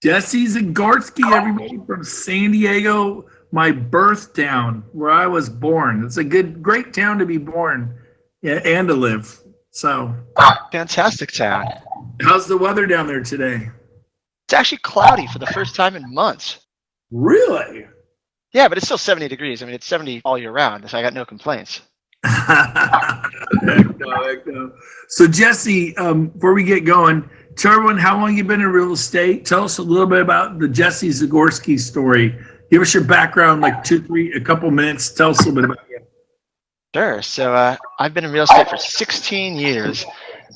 Jesse Zagorsky, everybody from San Diego, my birth town, where I was born. It's a great town to be born and to live. So, Fantastic town. how's the weather down there today? It's actually cloudy for the first time in months. Really? Yeah, but it's still 70 degrees. I mean, it's 70 all year round, so I got no complaints. Heck no. So, Jesse, before we get going, tell everyone how long you've been in real estate. Tell us a little bit about the Jesse Zagorsky story. Give us your background, like a couple minutes. Tell us a little bit about you. Sure. So I've been in real estate for 16 years.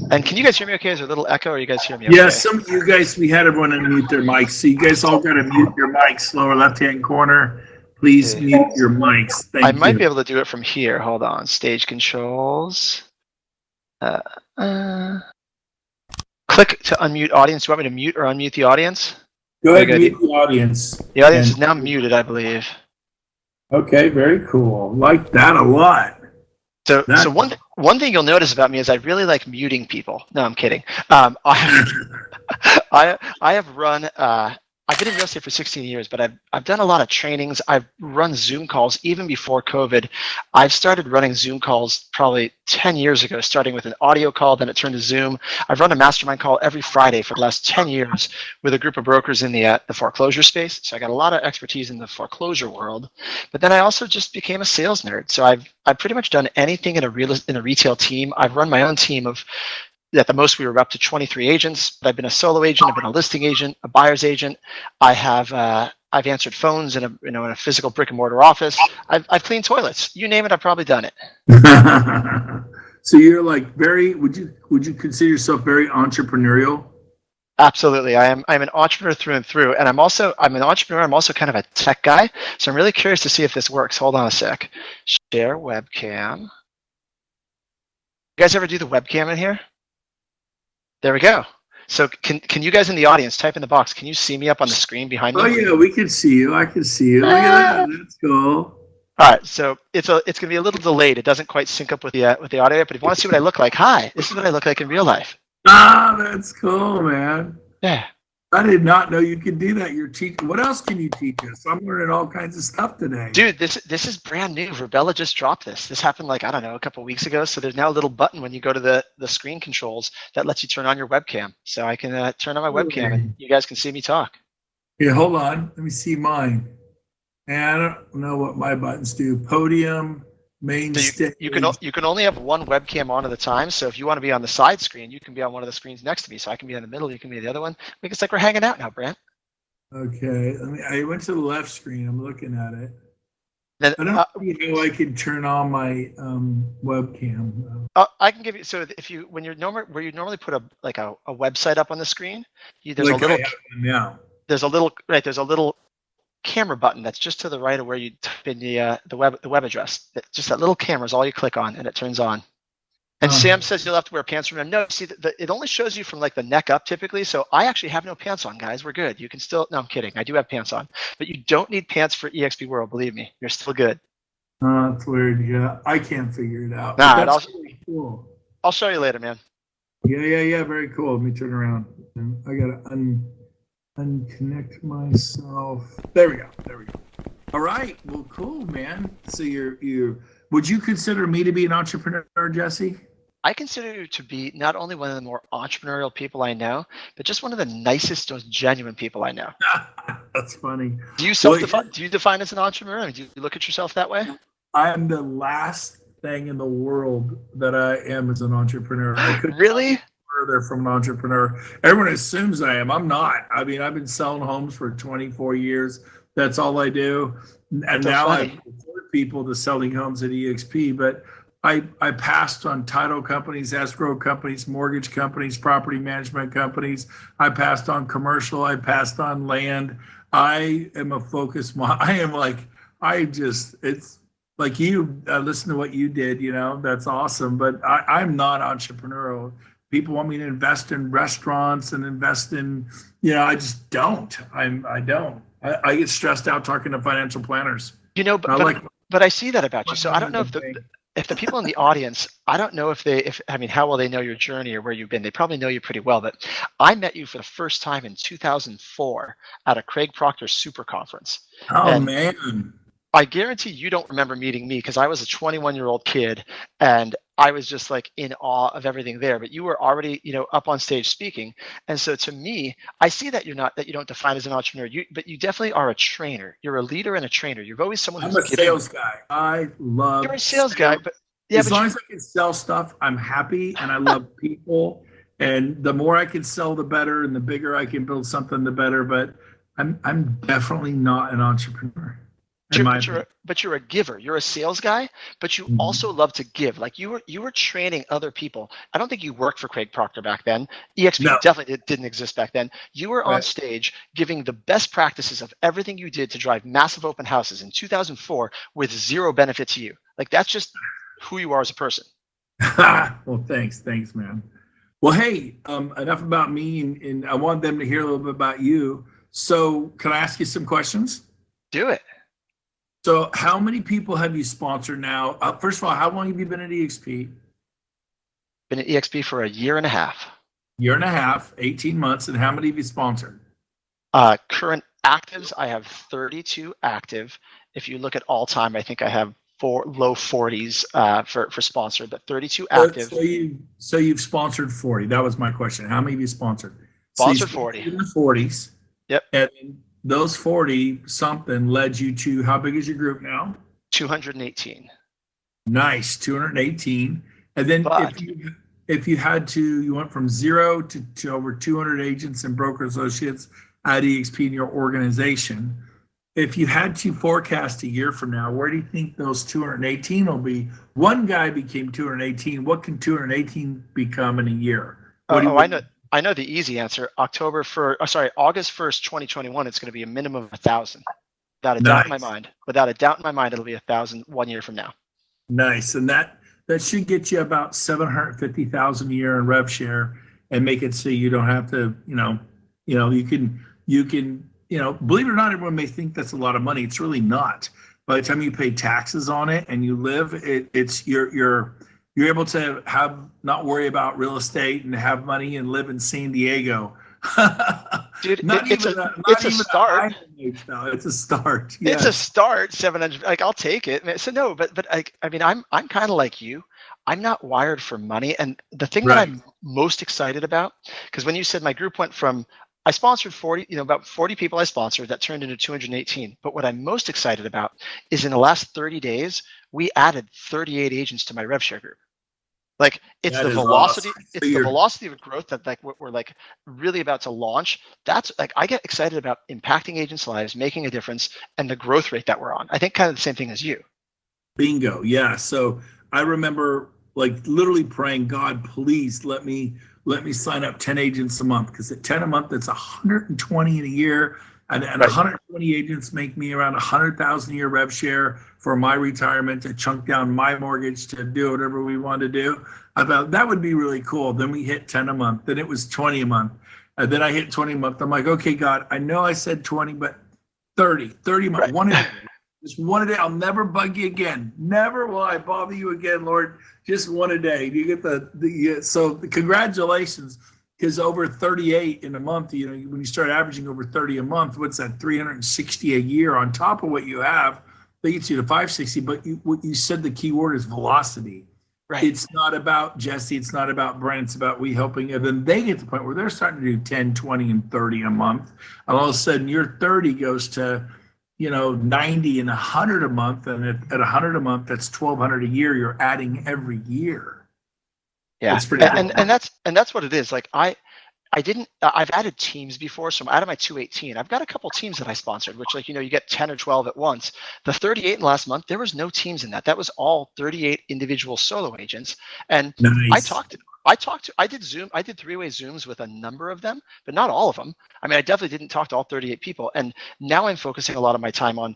And can you guys hear me okay? Is there a little echo, or you guys hear me okay? Yeah, some of you guys, we had everyone unmute their mics. So you guys all got to mute your mics, lower left-hand corner. Please mute your mics. Thank you. I might be able to do it from here. Hold on. Stage controls. Click to unmute audience. Do you want me to mute or unmute the audience? Go ahead and mute the audience. The audience is now muted, I believe. Okay, very cool. Like that a lot. So one thing you'll notice about me is I really like muting people. No, I'm kidding. I have run. I've been in real estate for 16 years, but I've done a lot of trainings. I've run Zoom calls even before COVID. I've started running Zoom calls probably 10 years ago, starting with an audio call, then it turned to Zoom. I've run a mastermind call every Friday for the last 10 years with a group of brokers in the foreclosure space. So I got a lot of expertise in the foreclosure world. But then I also just became a sales nerd. So I've pretty much done anything in a retail team. I've run my own team of. At the most, we were up to 23 agents. I've been a solo agent. I've been a listing agent, a buyer's agent. I've answered phones in a physical brick and mortar office. I've cleaned toilets. You name it, I've probably done it. So you're like would you consider yourself very entrepreneurial? Absolutely. I'm an entrepreneur through and through, and I'm an entrepreneur. I'm also kind of a tech guy. So I'm really curious to see if this works. Hold on a sec. Share webcam. You guys ever do the webcam in here? There we go. So can you guys in the audience type in the box? Can you see me up on the screen behind me? Oh yeah, we can see you. I can see you. Look at that. That's cool. All right, so it's gonna be a little delayed. It doesn't quite sync up with the audio. But if you want to see what I look like, hi, this is what I look like in real life. Ah, that's cool, man. Yeah. I did not know you could do that. You're teaching. What else can you teach us? I'm learning all kinds of stuff today. Dude, this is brand new. Verbella just dropped this. This happened like, I don't know, a couple of weeks ago. So there's now a little button when you go to the screen controls that lets you turn on your webcam. So I can turn on my webcam and you guys can see me talk. Yeah, hold on. Let me see mine. And I don't know what my buttons do. Podium, main stage. You can only have one webcam on at a time. So if you want to be on the side screen, you can be on one of the screens next to me. So I can be in the middle. You can be the other one. I think it's like we're hanging out now, Brent. Okay. I went to the left screen. I'm looking at it. Then, I don't see how I can turn on my webcam. I can give you. So if you where you normally put a website up on the screen, there's a little camera button that's just to the right of where you type in the web address. Just that little camera is all you click on, and it turns on. And Sam says you'll have to wear pants from him. No, see, it only shows you from like the neck up typically. So I actually have no pants on, guys. We're good. You can still. No, I'm kidding. I do have pants on, but you don't need pants for EXP World. Believe me, you're still good. That's weird. Yeah, I can't figure it out. Nah, that's really cool. I'll show you later, man. Yeah. Very cool. Let me turn around. I gotta unconnect myself. There we go. All right. Well, cool, man. So would you consider me to be an entrepreneur, Jesse? I consider you to be not only one of the more entrepreneurial people I know, but just one of the nicest, most genuine people I know. That's funny. Do you self-define? Do you define as an entrepreneur? I mean, do you look at yourself that way? I'm the last thing in the world that I am as an entrepreneur. I couldn't really further from an entrepreneur. Everyone assumes I am. I'm not. I mean, I've been selling homes for 24 years. That's all I do. And now I report people to selling homes at EXP, but I passed on title companies, escrow companies, mortgage companies, property management companies. I passed on commercial. I passed on land. I am a focus. It's like you listen to what you did, that's awesome. But I'm not entrepreneurial. People want me to invest in restaurants and invest in, I just don't. I don't. I get stressed out talking to financial planners. But I see that about you. So I don't know if if the people in the audience, I don't know I mean, how well they know your journey or where you've been. They probably know you pretty well, but I met you for the first time in 2004 at a Craig Proctor Super Conference. Oh And man. I guarantee you don't remember meeting me because I was a 21-year-old kid and I was just like in awe of everything there. But you were already, up on stage speaking. And so to me, I see that you don't define as an entrepreneur, but you definitely are a trainer. You're a leader and a trainer. You're always someone I'm who's a giving. sales guy. I love You're a sales guy, sales. but yeah, As but long as I can sell stuff, I'm happy, and I love people. And the more I can sell, the better, and the bigger I can build something, the better. But I'm definitely not an entrepreneur, in my opinion. but you're a giver. You're a sales guy, but you Mhm. also love to give. Like you were training other people. I don't think you worked for Craig Proctor back then. EXP No, definitely didn't exist back then. You were on right. stage giving the best practices of everything you did to drive massive open houses in 2004 with zero benefit to you. Like that's just who you are as a person. Well, thanks, man. Well, hey, enough about me, and I want them to hear a little bit about you. So, can I ask you some questions? Do it. So, how many people have you sponsored now? First of all, how long have you been at EXP? Been at EXP for a year and a half. Year and a half, 18 months, and how many have you sponsored? Current actives, I have 32 active. If you look at all time, I think I have low 40s for sponsored, but 32 active. So you've sponsored 40. That was my question. How many have you sponsored? Sponsored So 40. in the 40s. Yep. And those 40 something led you to, how big is your group now? 218. Nice, 218. And then But if you had to, you went from 0 to over 200 agents and broker associates at EXP in your organization. If you had to forecast a year from now, where do you think those 218 will be? One guy became 218. What can 218 become in a year? I know the easy answer. August 1st, 2021, it's going to be a minimum of 1,000. Without a doubt in my mind. Without a doubt in my mind, it'll be 1,000 1 year from now. Nice. And that should get you about 750,000 a year in rev share and make it so you don't have to, you can, believe it or not, everyone may think that's a lot of money. It's really not. By the time you pay taxes on it and you live, it's you're able to not worry about real estate and have money and live in San Diego. Dude, it's a start. It's a start. Yes. It's a start. 700. Like I'll take it. So no, but I mean, I'm kind of like you. I'm not wired for money, and the thing that I'm most excited about, because when you said my group went from, I sponsored 40, about 40 people I sponsored that turned into 218. But what I'm most excited about is in the last 30 days, we added 38 agents to my rev share group. Like it's the velocity, awesome. It's the velocity of growth that like we're like really about to launch. That's like I get excited about impacting agents' lives, making a difference, and the growth rate that we're on. I think kind of the same thing as you. Bingo. Yeah. So I remember like literally praying, God, please let me sign up 10 agents a month, because at 10 a month, that's 120 in a year. And 120 agents make me around 100,000 a year rev share for my retirement to chunk down my mortgage to do whatever we want to do. I thought that would be really cool. Then we hit 10 a month. Then it was 20 a month. And then I hit 20 a month. I'm like, okay, God, I know I said 20, but 30 a month, one a day. Just one a day. I'll never bug you again. Never will I bother you again, Lord. Just one a day. You get so congratulations. Because over 38 in a month, when you start averaging over 30 a month, what's that? 360 a year on top of what you have. That gets you to 560. But what you said, the key word is velocity. Right. It's not about Jesse. It's not about Brent. It's about we helping. And then they get to the point where they're starting to do 10, 20, and 30 a month. And all of a sudden, your 30 goes to 90 and 100 a month. And at 100 a month, that's 1,200 a year. You're adding every year. Yeah, and that's what it is. Like I've added teams before, so I'm out of my 218. I've got a couple teams that I sponsored, which you get 10 or 12 at once. The 38 in last month, there was no teams in that. That was all 38 individual solo agents. And nice. I did Zoom. I did three-way Zooms with a number of them, but not all of them. I mean, I definitely didn't talk to all 38 people. And now I'm focusing a lot of my time on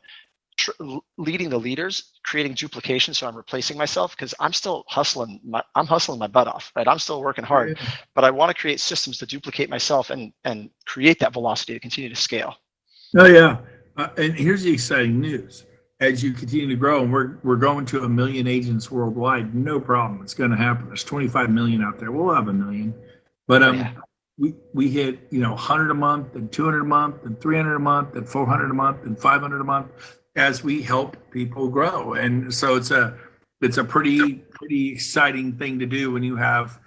leading the leaders, creating duplication, so I'm replacing myself, because I'm still hustling. I'm hustling my butt off, right? I'm still working hard, but I want to create systems to duplicate myself and create that velocity to continue to scale. Oh yeah, and here's the exciting news: as you continue to grow, and we're going to 1 million agents worldwide, no problem. It's going to happen. There's 25 million out there. We'll have 1 million, but we hit 100 a month, and 200 a month, and 300 a month, and 400 a month, and 500 a month as we help people grow. And so it's a pretty exciting thing to do when you have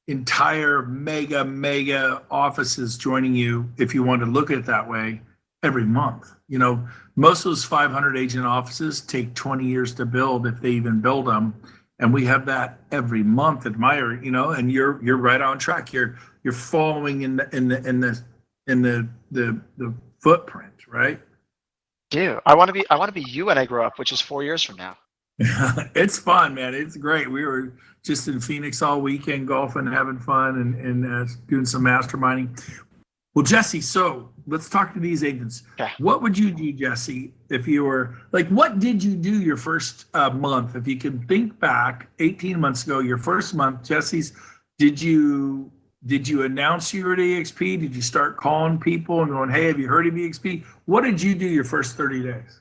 entire mega offices joining you, if you want to look at it that way, every month. Most of those 500 agent offices take 20 years to build, if they even build them, and we have that every month at Meyer. And you're right on track. You're following in the footprint, right? I want to be you when I grow up, which is 4 years from now. It's fun, man. It's great. We were just in Phoenix all weekend, golfing, having fun, and doing some masterminding. Well, Jesse, so let's talk to these agents. Okay. What would you do, Jesse, if you were what did you do your first month? If you can think back 18 months ago, your first month, Jesse's, did you announce you were at EXP? Did you start calling people and going, hey, have you heard of EXP? What did you do your first 30 days?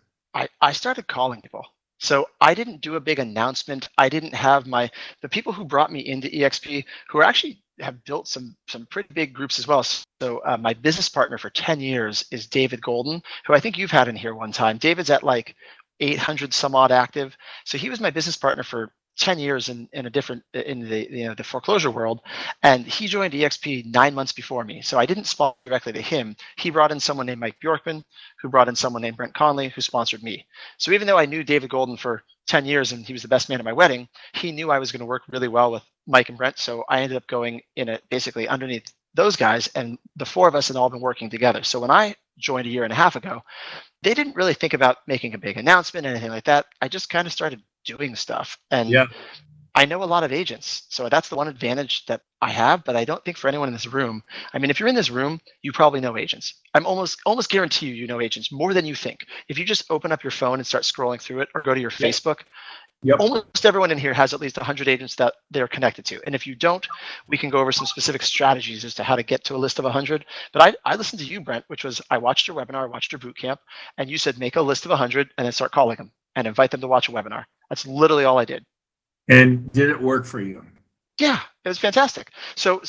I started calling people. So I didn't do a big announcement. I didn't have the people who brought me into EXP, who actually have built some pretty big groups as well. So my business partner for 10 years is David Golden, who I think you've had in here one time. David's at 800 some odd active. So he was my business partner for 10 years in the foreclosure world, and he joined EXP 9 months before me. So I didn't sponsor directly to him. He brought in someone named Mike Bjorkman, who brought in someone named Brent Conley, who sponsored me. So even though I knew David Golden for 10 years and he was the best man at my wedding, he knew I was going to work really well with Mike and Brent. So I ended up going basically underneath those guys, and the four of us had all been working together. So when I joined a year and a half ago, they didn't really think about making a big announcement or anything like that. I just kind of started doing stuff. And I know a lot of agents. So that's the one advantage that I have, but I don't think for anyone in this room. I mean, if you're in this room, you probably know agents. I'm almost guarantee you know agents more than you think. If you just open up your phone and start scrolling through it, or go to your Facebook, almost everyone in here has at least 100 agents that they're connected to. And if you don't, we can go over some specific strategies as to how to get to a list of 100. But I listened to you, Brent, which was, I watched your webinar, watched your boot camp, and you said make a list of 100 and then start calling them and invite them to watch a webinar. That's literally all I did. And did it work for you? Yeah, it was fantastic. So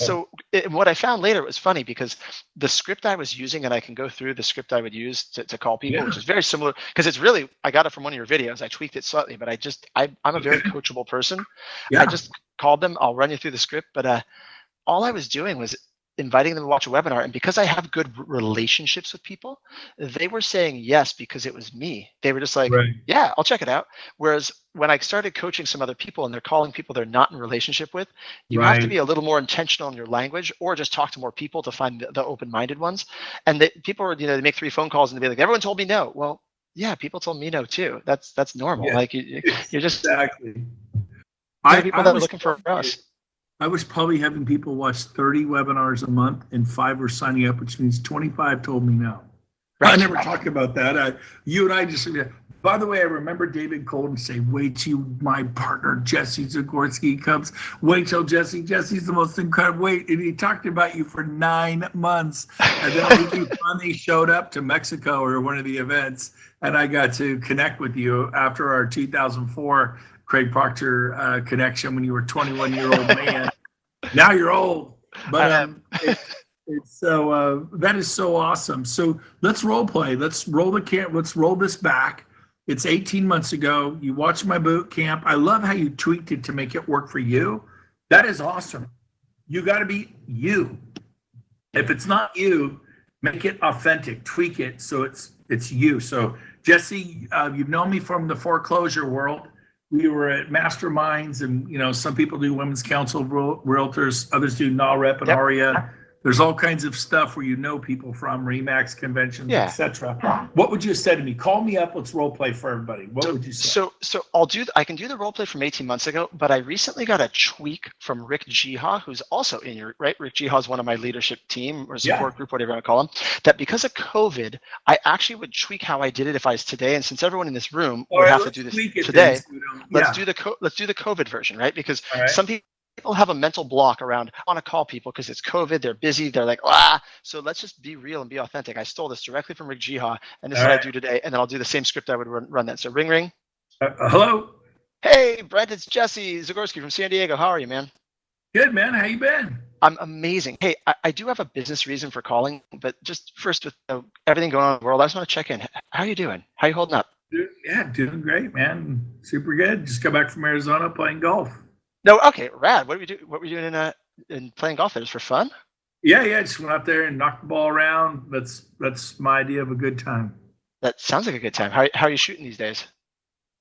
what I found later was funny, because the script I was using, and I can go through the script I would use to call people, which is very similar, because it's really, I got it from one of your videos. I tweaked it slightly, but I'm a very coachable person. I just called them. I'll run you through the script, but all I was doing was inviting them to watch a webinar. And because I have good relationships with people, they were saying yes because it was me. They were just like, yeah, I'll check it out. Whereas when I started coaching some other people and they're calling people they're not in relationship with, you have to be a little more intentional in your language, or just talk to more people to find the open-minded ones. And people are, they make 3 phone calls and they be like, everyone told me no. Well, yeah, people told me no too. That's normal. Like you're just exactly. People that are looking for us. I was probably having people watch 30 webinars a month, and 5 were signing up, which means 25 told me no. I never talked about that. You and I just, by the way, I remember David Golden say, wait till my partner, Jesse Zagorsky, comes. Wait till Jesse's the most incredible. Wait. And he talked about you for 9 months. And then I think he finally showed up to Mexico or one of the events, and I got to connect with you after our 2004 Craig Proctor connection, when you were a 21-year-old man. Now you're old, but it's so that is so awesome. So let's role play. Let's roll let's roll this back. It's 18 months ago. You watched my boot camp. I love how you tweaked it to make it work for you. That is awesome. You got to be you. If it's not you, make it authentic. Tweak it so it's you. So Jesse, you've known me from the foreclosure world. We were at masterminds, and some people do women's council realtors, others do NAREP and ARIA. There's all kinds of stuff where people from REMAX conventions, etc. What would you have said to me? Call me up. Let's role play for everybody. What would you say? So I can do the role play from 18 months ago, but I recently got a tweak from Rick Jiha, who's also in your right. Rick Jiha is one of my leadership team or support group, whatever you want to call him. That because of COVID, I actually would tweak how I did it if I was today. And since everyone in this room would have to do this today, let's do the COVID version, right? Because some people people have a mental block around, I want to call people because it's COVID, they're busy, they're like, so let's just be real and be authentic. I stole this directly from Rick Jiha, and this is All what I right. do today, and then I'll do the same script I would run then. So ring, ring. Hello. Hey, Brent, it's Jesse Zagorsky from San Diego. How are you, man? Good, man. How you been? I'm amazing. Hey, I do have a business reason for calling, but just first with everything going on in the world, I just want to check in. How are you doing? How are you holding up? Yeah, doing great, man. Super good. Just got back from Arizona playing golf. No, okay, rad. What were you doing in playing golf? Just for fun? Yeah. Just went out there and knocked the ball around. That's my idea of a good time. That sounds like a good time. How are you shooting these days?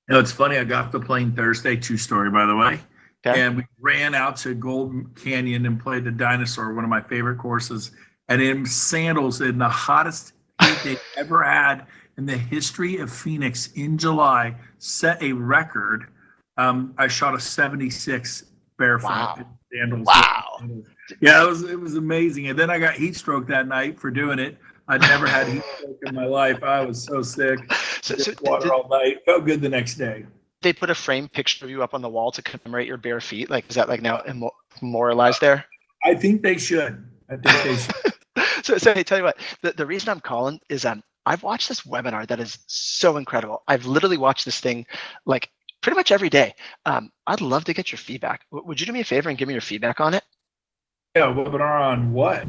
It's funny. I got off the plane Thursday, true story, by the way. Okay. And we ran out to Gold Canyon and played the Dinosaur, one of my favorite courses. And in sandals, in the hottest heat they've ever had in the history of Phoenix in July, set a record. I shot a 76 barefoot in sandals. Wow. Yeah, it was amazing. And then I got heat stroke that night for doing it. I'd never had heat stroke in my life. I was so sick. So Water all night. Felt good the next day. They put a framed picture of you up on the wall to commemorate your bare feet. Like, is that like now memorialized there? I think they should. So hey, tell you what, the reason I'm calling is I've watched this webinar that is so incredible. I've literally watched this thing like pretty much every day. I'd love to get your feedback. Would you do me a favor and give me your feedback on it? Yeah, webinar on what?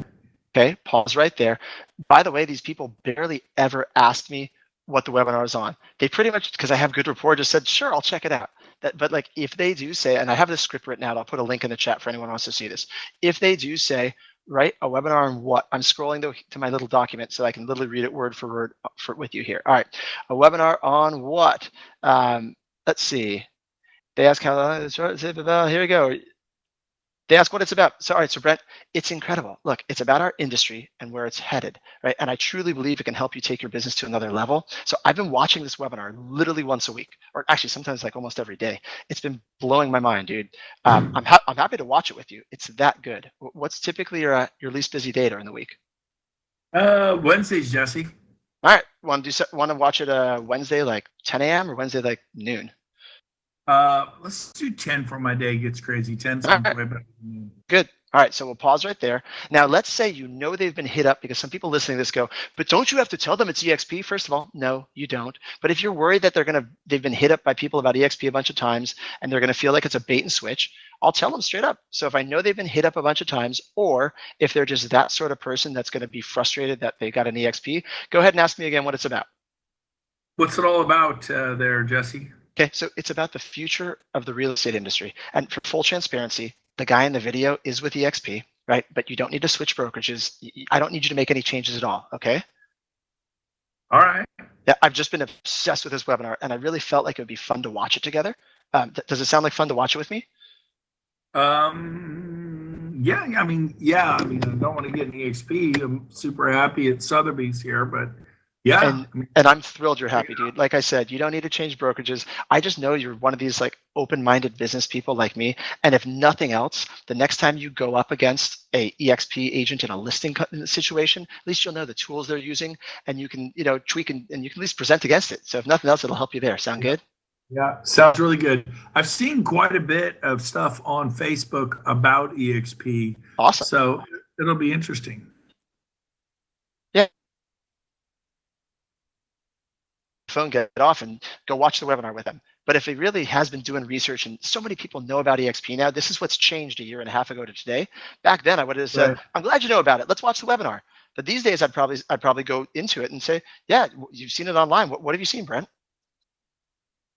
Okay, pause right there. By the way, these people barely ever asked me what the webinar is on. They pretty much, because I have good rapport, just said, sure, I'll check it out. But like if they do say, and I have this script written out, I'll put a link in the chat for anyone who wants to see this. If they do say, right, a webinar on what? I'm scrolling to my little document so I can literally read it word for word with you here. All right, a webinar on what? Let's see. They ask how, here we go. They ask what it's about. So, all right, so Brent, it's incredible. Look, it's about our industry and where it's headed, right? And I truly believe it can help you take your business to another level. So I've been watching this webinar literally once a week, or actually sometimes like almost every day. It's been blowing my mind, dude. I'm happy to watch it with you. It's that good. What's typically your least busy day during the week? Wednesdays, Jesse. All right, want to watch it Wednesday like 10 a.m. or Wednesday like noon? Let's do 10 for my day gets crazy. 10 All right. Good. All right, so we'll pause right there. Now, let's say you know they've been hit up, because some people listening to this go, but don't you have to tell them it's EXP? First of all, no, you don't. But if you're worried that they've been hit up by people about EXP a bunch of times and they're going to feel like it's a bait and switch, I'll tell them straight up. So if I know they've been hit up a bunch of times, or if they're just that sort of person that's going to be frustrated that they got an EXP, go ahead and ask me again what it's about. What's it all about there, Jesse? Okay, so it's about the future of the real estate industry. And for full transparency, the guy in the video is with EXP, right? But you don't need to switch brokerages. I don't need you to make any changes at all, okay? All right. Yeah, I've just been obsessed with this webinar, and I really felt like it would be fun to watch it together. Does it sound like fun to watch it with me? Yeah. I don't want to get an EXP. I'm super happy at Sotheby's here, but yeah. And I'm thrilled you're happy, dude. Like I said, you don't need to change brokerages. I just know you're one of these like open-minded business people like me. And if nothing else, the next time you go up against a EXP agent in a listing situation, at least you'll know the tools they're using, and you can, tweak and you can at least present against it. So if nothing else, it'll help you there. Sound good? Yeah, sounds really good. I've seen quite a bit of stuff on Facebook about EXP. Awesome. So it'll be interesting. Phone, get off and go watch the webinar with them. But if it really has been doing research, and so many people know about EXP now, this is what's changed a year and a half ago to today. Back then, I would have said, right, I'm glad you know about it. Let's watch the webinar. But these days, I'd probably go into it and say, yeah, you've seen it online. What have you seen, Brent?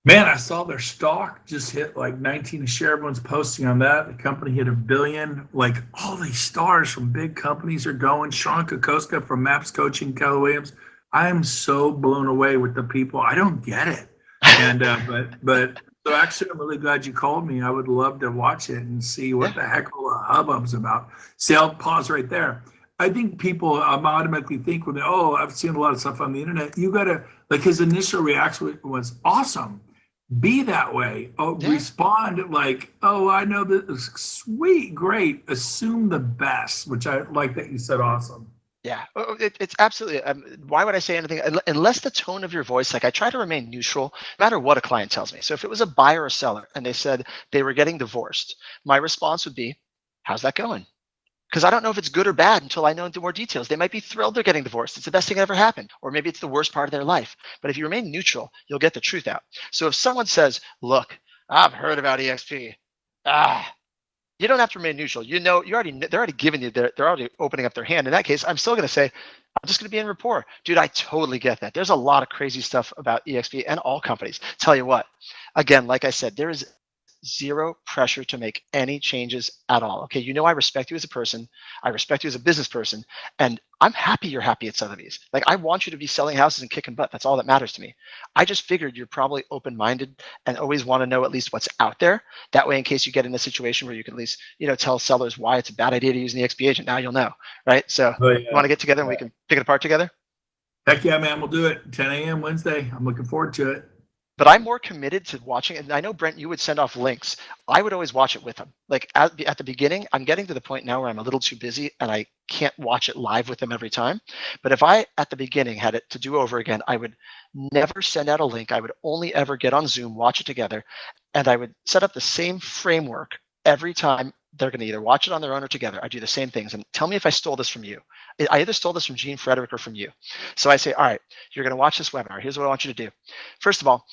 Man, I saw their stock just hit like 19 a share. Everyone's posting on that. The company hit $1 billion. Like all these stars from big companies are going. Sean Kokoska from Maps Coaching, Keller Williams. I am so blown away with the people. I don't get it. And but so actually, I'm really glad you called me. I would love to watch it and see what the heck all the hubbub's about. See, I'll pause right there. I think people automatically think when I've seen a lot of stuff on the internet. You gotta, like, his initial reaction was awesome. Be that way. Respond like, I know this. Sweet, great. Assume the best, which I like that you said awesome. Yeah, it's absolutely. Why would I say anything unless the tone of your voice? Like I try to remain neutral, no matter what a client tells me. So if it was a buyer or seller and they said they were getting divorced, my response would be, "How's that going?" Because I don't know if it's good or bad until I know into more details. They might be thrilled they're getting divorced. It's the best thing that ever happened, or maybe it's the worst part of their life. But if you remain neutral, you'll get the truth out. So if someone says, "Look, I've heard about EXP," you don't have to remain neutral. They're already giving you, they're already opening up their hand. In that case, I'm still going to say, I'm just going to be in rapport. Dude, I totally get that. There's a lot of crazy stuff about EXP and all companies. Tell you what, again, like I said, there is zero pressure to make any changes at all. Okay, I respect you as a person. I respect you as a business person. And I'm happy you're happy at Sotheby's. Like, I want you to be selling houses and kicking butt. That's all that matters to me. I just figured you're probably open-minded and always want to know at least what's out there. That way, in case you get in a situation where you can at least, tell sellers why it's a bad idea to use an EXP agent. Now you'll know, right? So you want to get together and we can pick it apart together? Heck yeah, man, we'll do it. 10 a.m. Wednesday. I'm looking forward to it. But I'm more committed to watching it. And I know, Brent, you would send off links. I would always watch it with them. Like at the beginning, I'm getting to the point now where I'm a little too busy and I can't watch it live with them every time. But if I, at the beginning, had it to do over again, I would never send out a link. I would only ever get on Zoom, watch it together, and I would set up the same framework every time. They're going to either watch it on their own or together. I do the same things. And tell me if I stole this from you. I either stole this from Gene Frederick or from you. So I say, all right, you're going to watch this webinar. Here's what I want you to do. First of all,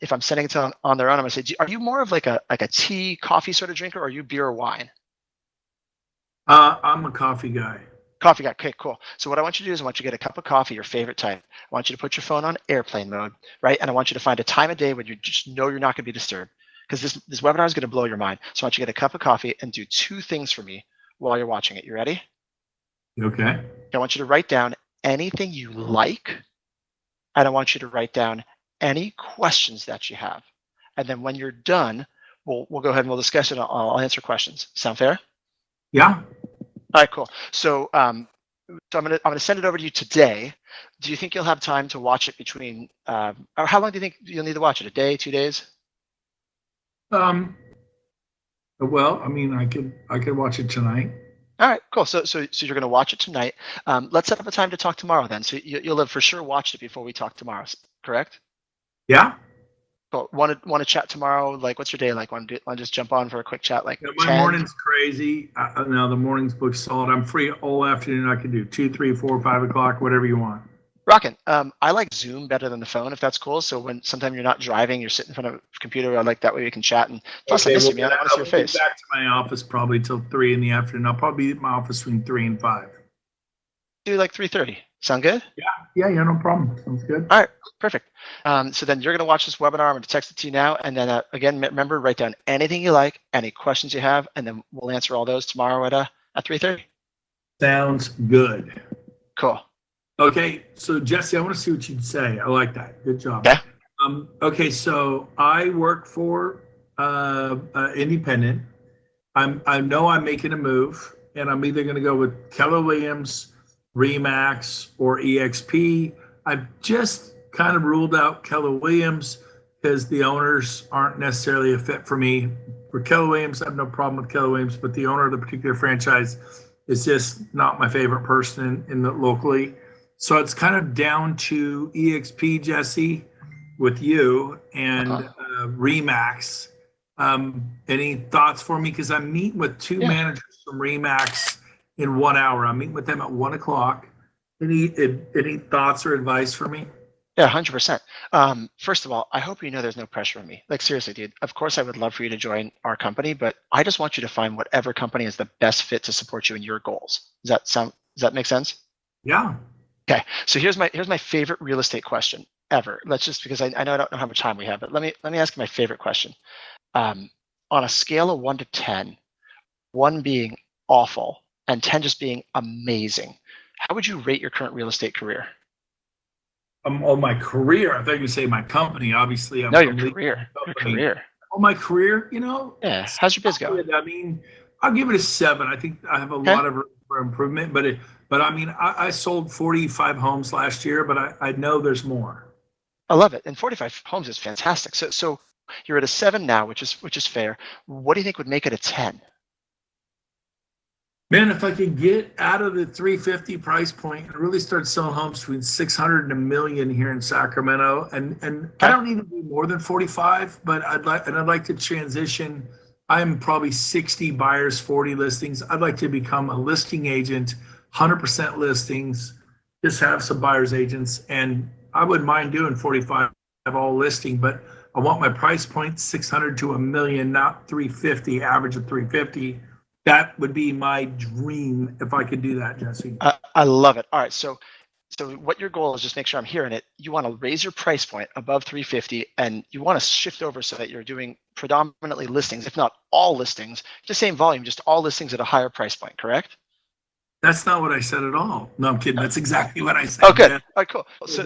if I'm sending it to on their own, I'm going to say, are you more of like a tea, coffee sort of drinker, or are you beer or wine? I'm a coffee guy. Coffee guy. Okay, cool. So what I want you to do is I want you to get a cup of coffee, your favorite type. I want you to put your phone on airplane mode, right? And I want you to find a time of day when you just know you're not going to be disturbed. Because this webinar is going to blow your mind. So I want you to get a cup of coffee and do 2 things for me while you're watching it. You ready? Okay. I want you to write down anything you like, and I want you to write down any questions that you have. And then when you're done, we'll go ahead and we'll discuss it. I'll answer questions. Sound fair? Yeah. All right, cool. So I'm gonna send it over to you today. Do you think you'll have time to watch it between? Or how long do you think you'll need to watch it? A day, 2 days? Well, I mean, I could watch it tonight. All right, cool. So you're going to watch it tonight. Let's set up a time to talk tomorrow then. So you'll have for sure watched it before we talk tomorrow, correct? Yeah. Cool. Want to chat tomorrow? Like, what's your day like? Want to just jump on for a quick chat? Like, My 10? morning's crazy. No, the morning's booked solid. I'm free all afternoon. I can do 2, 3, 4, 5 o'clock, whatever you want. Rockin'. I like Zoom better than the phone, if that's cool. So when sometime you're not driving, you're sitting in front of a computer, I like that way we can chat. And plus, I miss you, man. I want to see your face. I'll be back to my office probably till 3 in the afternoon. I'll probably be at my office between 3 and 5. Do like 3:30. Sound good? Yeah, no problem. Sounds good. All right, perfect. So then you're going to watch this webinar. I'm going to text it to you now. And then again, remember, write down anything you like, any questions you have, and then we'll answer all those tomorrow at 3:30. Sounds good. Cool. Okay, so Jesse, I want to see what you'd say. I like that. Good job. Yeah. Okay, so I work for independent. I know I'm making a move, and I'm either going to go with Keller Williams, Remax, or EXP. I've just kind of ruled out Keller Williams because the owners aren't necessarily a fit for me. For Keller Williams, I have no problem with Keller Williams, but the owner of the particular franchise is just not my favorite person in the locally. So it's kind of down to EXP, Jesse, with you, and Remax. Any thoughts for me? Because I'm meeting with 2 managers from Remax in 1 hour. I'm meeting with them at 1 o'clock. Any thoughts or advice for me? Yeah, 100%. First of all, I hope you know there's no pressure on me. Like, seriously, dude, of course I would love for you to join our company, but I just want you to find whatever company is the best fit to support you in your goals. Does that make sense? Yeah. Okay, so here's my favorite real estate question ever. Let's just, because I know I don't know how much time we have, but let me ask you my favorite question. On a scale of 1 to 10, 1 being awful and 10 just being amazing, how would you rate your current real estate career? My career. I thought you were going to say my company. Obviously, No, your career. Your career. Oh, my career. Yeah. How's your biz going? I mean, I'll give it a 7. I think I have a lot of room for improvement, but I mean, I sold 45 homes last year, but I know there's more. I love it. And 45 homes is fantastic. So you're at a 7 now, which is fair. What do you think would make it a 10? Man, if I could get out of the 350 price point and really start selling homes between 600 and a million here in Sacramento, and I Okay. don't need to be more than 45, but I'd like to transition. I'm probably 60 buyers, 40 listings. I'd like to become a listing agent, 100% listings, just have some buyers agents, and I wouldn't mind doing 45 all listing, but I want my price point 600 to a million, not 350, average of 350. That would be my dream if I could do that, Jesse. I love it. All right. So what your goal is, just make sure I'm hearing it. You want to raise your price point above 350 and you want to shift over so that you're doing predominantly listings, if not all listings, the same volume, just all listings at a higher price point, correct? That's not what I said at all. No, I'm kidding. That's exactly what I said. Oh, good. Man. All right, cool. So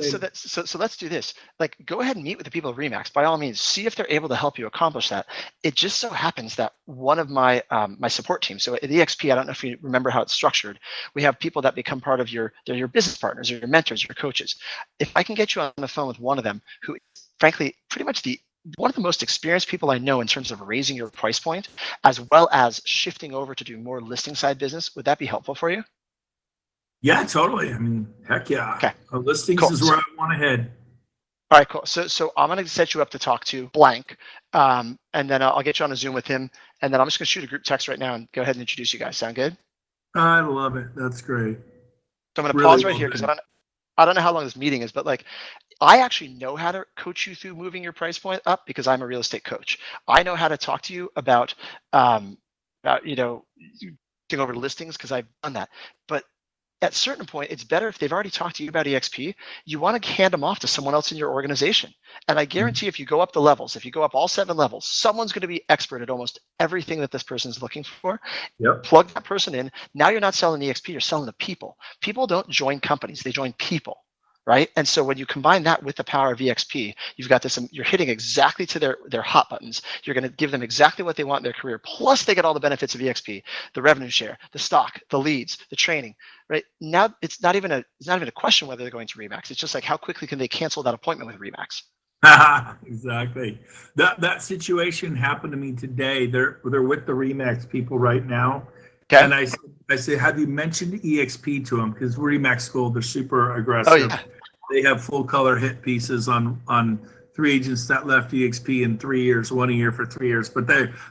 let's do this. Like, go ahead and meet with the people of Remax. By all means, see if they're able to help you accomplish that. It just so happens that one of my my support team. So at EXP, I don't know if you remember how it's structured. We have people that become part of they're your business partners, or your mentors, your coaches. If I can get you on the phone with one of them, who, frankly, pretty much one of the most experienced people I know in terms of raising your price point, as well as shifting over to do more listing side business, would that be helpful for you? Yeah, totally. I mean, heck yeah. Okay. Listings Cool. is where I want to head. All right, cool. So I'm going to set you up to talk to blank, and then I'll get you on a Zoom with him, and then I'm just going to shoot a group text right now and go ahead and introduce you guys. Sound good? I love it. That's great. So I'm going to Really pause right well here because done. I don't know how long this meeting is, but like, I actually know how to coach you through moving your price point up because I'm a real estate coach. I know how to talk to you about getting over listings because I've done that. But at a certain point, it's better if they've already talked to you about EXP, you want to hand them off to someone else in your organization. And I guarantee if you go up the levels, if you go up all 7 levels, someone's going to be expert at almost everything that this person is looking for. Yep. Plug that person in. Now you're not selling EXP, you're selling the people. People don't join companies, they join people. Right. And so when you combine that with the power of EXP, you've got this, you're hitting exactly to their hot buttons. You're going to give them exactly what they want in their career. Plus they get all the benefits of EXP, the revenue share, the stock, the leads, the training, right? Now it's not even a question whether they're going to Remax. It's just like, how quickly can they cancel that appointment with Remax? Exactly. That situation happened to me today. They're with the Remax people right now. Okay. And I said, have you mentioned EXP to them? Because Remax School, they're super aggressive. Oh, yeah. They have full color hit pieces on 3 agents that left EXP in 3 years, 1 a year for 3 years. But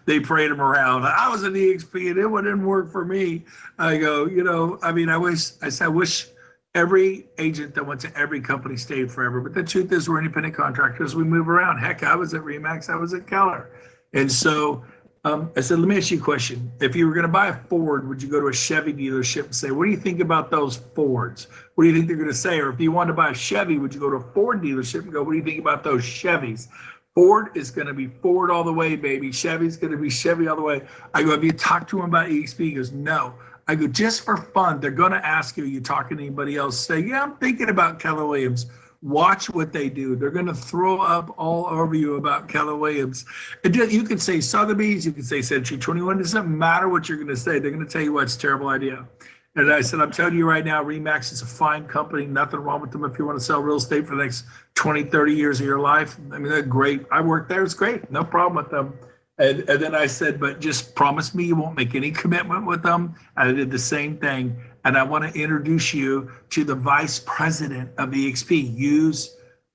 they parade them around. I was in EXP and it didn't work for me. I go, I mean, I wish every agent that went to every company stayed forever. But the truth is, we're independent contractors. We move around. Heck, I was at Remax. I was at Keller. And so I said, let me ask you a question. If you were going to buy a Ford, would you go to a Chevy dealership and say, what do you think about those Fords? What do you think they're going to say? Or if you wanted to buy a Chevy, would you go to a Ford dealership and go, what do you think about those Chevys? Ford is going to be Ford all the way, baby. Chevy's going to be Chevy all the way. I go, have you talked to him about EXP? He goes, no. I go, just for fun, they're going to ask you, are you talking to anybody else? Say, yeah, I'm thinking about Keller Williams. Watch what they do. They're going to throw up all over you about Keller Williams. You can say Sotheby's, you can say Century 21. It doesn't matter what you're going to say. They're going to tell you it's a terrible idea. And I said, I'm telling you right now, Remax is a fine company. Nothing wrong with them if you want to sell real estate for the next 20, 30 years of your life. I mean, they're great. I worked there. It's great. No problem with them. And then I said, but just promise me you won't make any commitment with them. I did the same thing. And I want to introduce you to the vice president of EXP.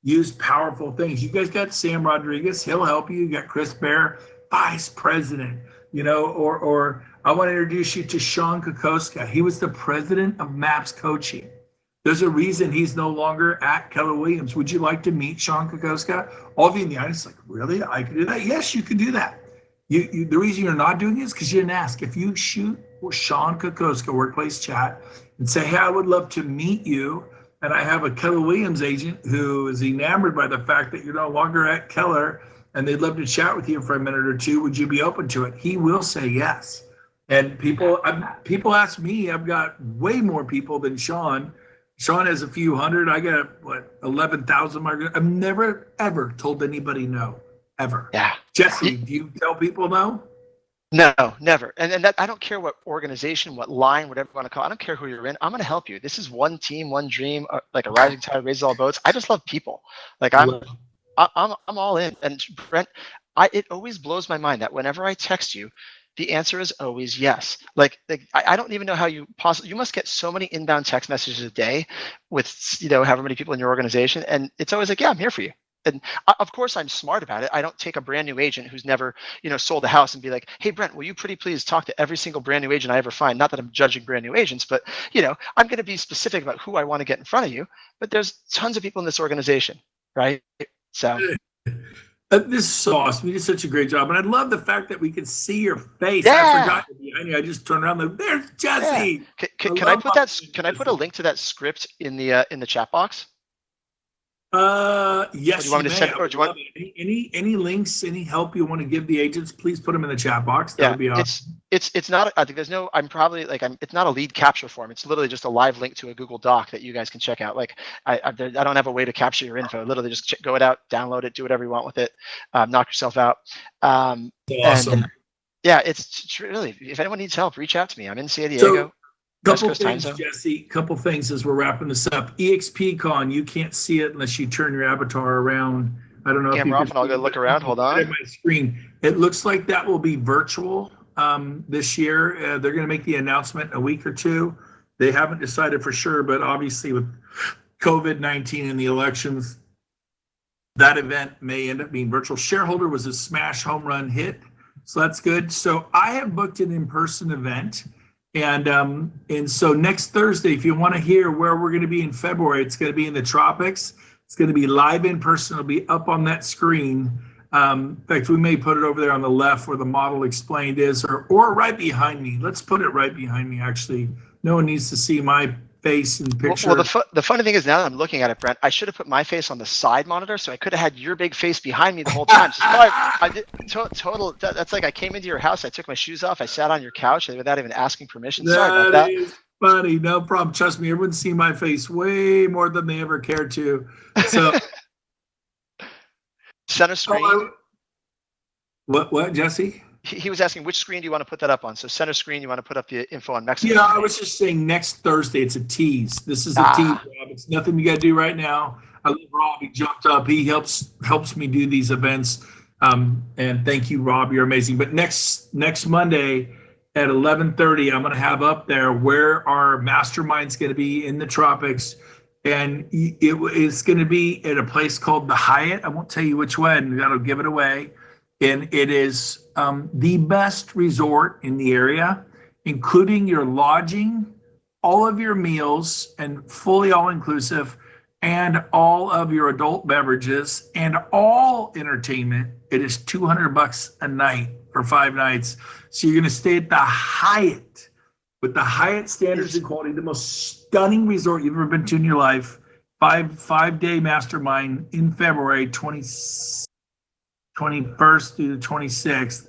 Use powerful things. You guys got Sam Rodriguez. He'll help you. You got Chris Bear, vice president, or I want to introduce you to Sean Kokoska. He was the president of MAPS Coaching. There's a reason he's no longer at Keller Williams. Would you like to meet Sean Kokoska? All of you in the audience like, really? I can do that? Yes, you can do that. The reason you're not doing it is because you didn't ask. If you shoot Sean Kokoska, Workplace Chat, and say, hey, I would love to meet you, and I have a Keller Williams agent who is enamored by the fact that you're no longer at Keller, and they'd love to chat with you for a minute or two, would you be open to it? He will say yes. And people ask me, I've got way more people than Sean. Sean has a few hundred. I got 11,000. I've never ever told anybody no, ever. Yeah. Jesse, do you tell people no? No, never. And that, I don't care what organization, what line, whatever you want to call it. I don't care who you're in. I'm going to help you. This is one team, one dream, like a rising tide raises all boats. I just love people. Like I'm all in. And Brent, it always blows my mind that whenever I text you, The answer is always yes. I don't even know how you must get so many inbound text messages a day with, however many people in your organization. And it's always like, yeah, I'm here for you. And of course I'm smart about it. I don't take a brand new agent who's never, sold a house and be like, hey, Brent, will you pretty please talk to every single brand new agent I ever find? Not that I'm judging brand new agents, but, I'm going to be specific about who I want to get in front of you. But there's tons of people in this organization, right? So. This is so awesome. You did such a great job. And I love the fact that we can see your face. Yeah. I forgot to behind you. I just turned around like, there's Jesse. Yeah. Can I put a link to that script in the chat box? Yes. Or do you want me to send, or do you want any links, any help you want to give the agents, please put them in the chat box. That would be awesome. It's not, I think there's no, it's not a lead capture form. It's literally just a live link to a Google Doc that you guys can check out. Like I don't have a way to capture your info. Literally just go it out, download it, do whatever you want with it, knock yourself out. Awesome. And, yeah, it's really, if anyone needs help, reach out to me. I'm in San Diego. Couple things, Jesse. Couple things as we're wrapping this up. EXPCon, you can't see it unless you turn your avatar around. I don't know if you can. I'll go look around. Hold on. My screen. It looks like that will be virtual this year. They're going to make the announcement in a week or two. They haven't decided for sure, but obviously with COVID-19 and the elections, that event may end up being virtual. Shareholder was a smash home run hit, so that's good. So I have booked an in-person event. And so next Thursday, if you want to hear where we're going to be in February, it's going to be in the tropics. It's going to be live in person. It'll be up on that screen. In fact, we may put it over there on the left where the model explained is, or right behind me. Let's put it right behind me, actually. No one needs to see my face in the picture. Well, the funny thing is, now that I'm looking at it, Brent, I should have put my face on the side monitor, so I could have had your big face behind me the whole time. That's like I came into your house, I took my shoes off, I sat on your couch without even asking permission. Sorry about that. That is funny. No problem. Trust me, everyone's seen my face way more than they ever cared to. So center screen. What, Jesse? He was asking which screen do you want to put that up on? So center screen, you want to put up the info on Mexico? Yeah, I was just saying next Thursday. It's a tease. This is a tease, Rob. It's nothing you got to do right now. I love Rob. He jumped up. He helps me do these events. And thank you, Rob. You're amazing. But next Monday at 11:30, I'm going to have up there where our mastermind's going to be in the tropics. And it's going to be at a place called the Hyatt. I won't tell you which one. That'll give it away. And it is the best resort in the area, including your lodging, all of your meals, and fully all-inclusive, and all of your adult beverages, and all entertainment. It is $200 a night for 5 nights. So you're going to stay at the Hyatt with the Hyatt standards and quality, the most stunning resort you've ever been to in your life. Five-day mastermind in February 21st through the 26th.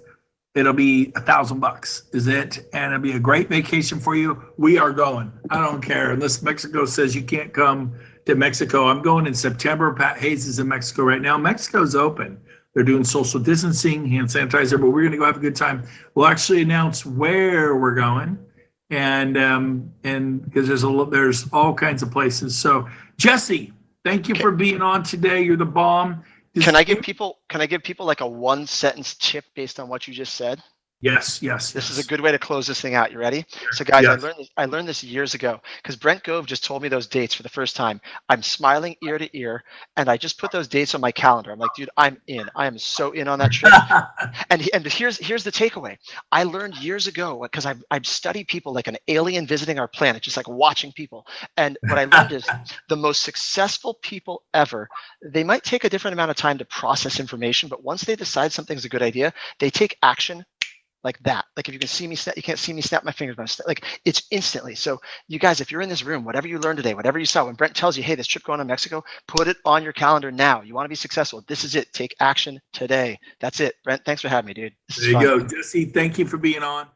It'll be $1,000 is it, and it'll be a great vacation for you. We are going. I don't care unless Mexico says you can't come to Mexico. I'm going in September. Pat Hayes is in Mexico right now. Mexico's open. They're doing social distancing, hand sanitizer, but we're going to go have a good time. We'll actually announce where we're going, and because there's all kinds of places. So Jesse, thank you for being on today. You're the bomb. Can I give people like a 1-sentence tip based on what you just said? Yes. This is a good way to close this thing out. You ready? So guys, I learned this years ago because Brent Gove just told me those dates for the first time. I'm smiling ear to ear, and I just put those dates on my calendar. I'm like, dude, I'm in. I am so in on that trip. and here's the takeaway. I learned years ago because I've studied people like an alien visiting our planet, just like watching people. And what I learned is the most successful people ever, they might take a different amount of time to process information, but once they decide something's a good idea, they take action like that. Like if you can see me, you can't see me snap my fingers, but like it's instantly. So you guys, if you're in this room, whatever you learned today, whatever you saw, when Brent tells you, hey, this trip going to Mexico, put it on your calendar now. You want to be successful. This is it. Take action today. That's it. Brent, thanks for having me, dude. There you go. Jesse, thank you for being on.